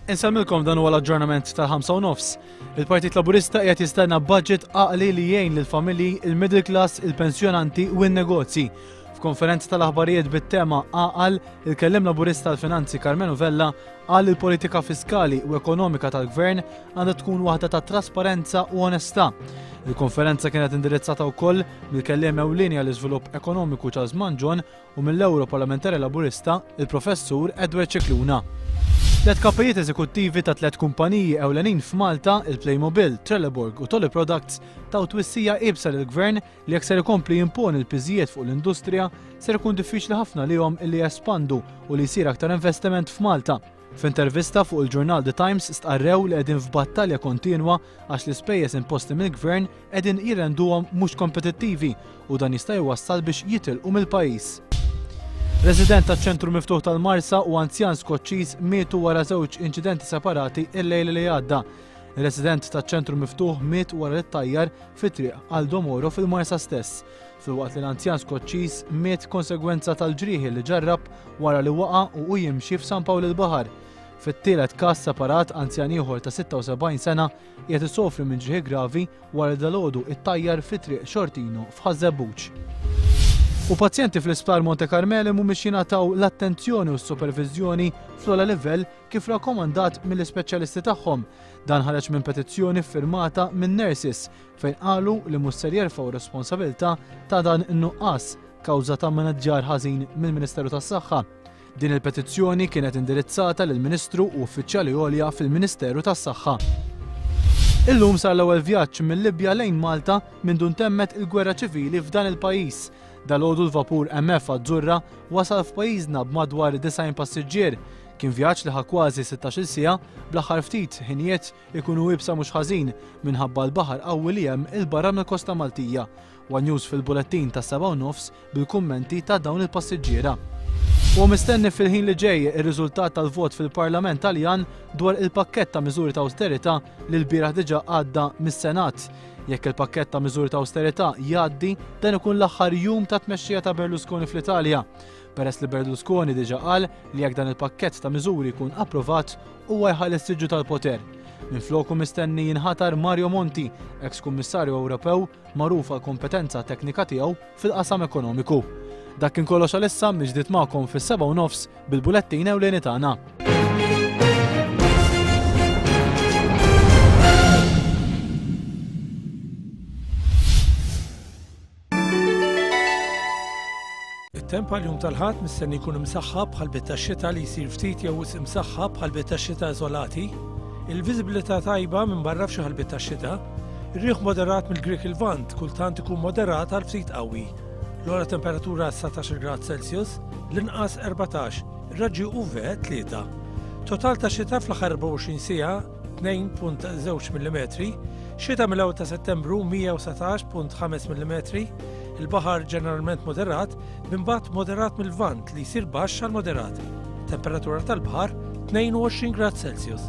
Insalmilkom dan huwa l-aġġornament tal-5:30. Il-Partit Laburista qiegħed jistenna budget għaqli li jgħin lill-familji, il-middle class, il-pensjonanti u n-negozji. F'konferenza tal-aħbarijiet bit-tema għaqal, il-kellim Laburista tal-Finanzi Carmenu Vella qal il-politika fiskali u ekonomika tal-Gvern għandha tkun waħda ta' trasparenza u onestà. Il-konferenza kienet indirizzata wkoll mill-kelliem ewlieni għall-iżvilupp ekonomiku Charles Mangione u mill-Ewro Parlamentari Laburista il-Professur Edward Cicluna. Tlet kapijiet eżekuttivi ta' tlet kumpaniji ewlenin f'Malta, il-Playmobil, Trelleborg u Tolly Products, taw twissija qibsa lill-Gvern li jekk ser ikompli jimponi l-piżijiet fuq l-industrija ser ikun diffiċli ħafna lihom illi jespandu u li jsir aktar investiment f'Malta. F'intervista fuq il-ġurnal The Times stqarrew li qegħdin f'battalja kontinwa għax l-ispejjeż imposti mill-Gvern qegħdin jirrenduhom mhux kompetittivi u dan jista' jwassal biex jitilqu mill-pajjiż. Resident taċ-ċentru miftuħ tal-Marsa u anzjan Skoċċiż mietu wara żewġ inċidenti separati il-lejl li għadda. Il-resident taċ-ċentru miftuħ miet wara li ttajjar fit-triq għal Domoro fil-Marsa stess. Filwaqt li l-anzjan Skoċċiż miet konsegwenza tal-ġrieħi li ġarrab wara li waqa' u jimxi f'San Pawl il-Baħar. Fit-tielet każ separat anzjan ieħor ta' 76 sena qiegħed isofri minn ġrieħi gravi wara li dalgħodu ttajjar fit-triq Xortino f'Ħażebbuġ. U pazjenti fl-Isptar Monte Carmele mhumiex jingħataw l-attenzjoni u s-supervizjoni fl-ogħla livell kif rakkomandat mill-ispeċjalisti tagħhom. Dan ħareġ minn petizzjoni ffirmata minn nurses fejn qalu li mhux ser jerfgħu responsabbiltà ta' dan in-nuqqas kawża ta' maneġġjar ħażin mill-Ministeru tas-Saħħa. Din il-petizzjoni kienet indirizzata lill-Ministru u uffiċjali għolja fil-Ministeru tas-Saħħa. Illum sar l-ewwel vjaġġ mill-Libja lejn Malta minn dun temmet il-gwerra ċivili f'dan il-pajjiż. Dalgħodu l-vapur MF Azzurra wasal f'pajjiżna b'madwar 90 passiġġier. Kien vjaġġ li ħa kważi 16-il siegħa bl-aħħar ftit ħinijiet ikunu wibsa mhux ħażin minħabba l-baħar qawwi li hemm il-barra mill-Kosta Maltija. One News fil-bulettin ta' 7:30 bil-kummenti ta' dawn il-passiġġiera. U mistenni fil-ħin li ġej ir-riżultat tal-vot fil-Parlament Taljan dwar il-pakkett ta' miżuri ta' awsterità li l-bieraħ diġà għadda mis-Senat. Jekk il-pakkett ta' miżuri ta' awsterità jgħaddi, dan ikun l-aħħar jum ta' tmexxija ta' Berlusconi fl-Italja. Peress li Berlusconi diġà qal li jekk dan il-pakkett ta' miżuri jkun approvat huwa jħalles siġġu tal-poter. Minfloku mistenni jinħatar Mario Monti, eks-Kummissarju Ewropew magħruf għall kompetenza teknika tiegħu fil-qasam ekonomiku. Dak kien kollox għalissa miġdiet magħkom fis-7:30 bil-bulettin ewlieni tagħna. Il-temp għal-jum tal-ħadd mistenni jkun imsaħħab bħal bit tax-xita li jsir ftit jew imsaħħab bħal bit tax-xita eżolati, il-viżibilità tajba minn barra f'xi ħalbit tax-xita, ir-riħ moderat mill-Grieg il-Vant kultant ikun moderat għal ftit qawwi. L-ogħla temperatura 19 grad Celsius, l-inqas 14, ir-raġġi UV 3. Total ta' xita fl-aħħar 24 siegħa 2.2 mm, xita mill-1 ta' Settembru 117.5 mm, il-baħar ġeneralment moderat b'imbagħad moderat mill-vant li jsir baxx għal moderat. Temperatura tal-baħar 22 grad Celsius.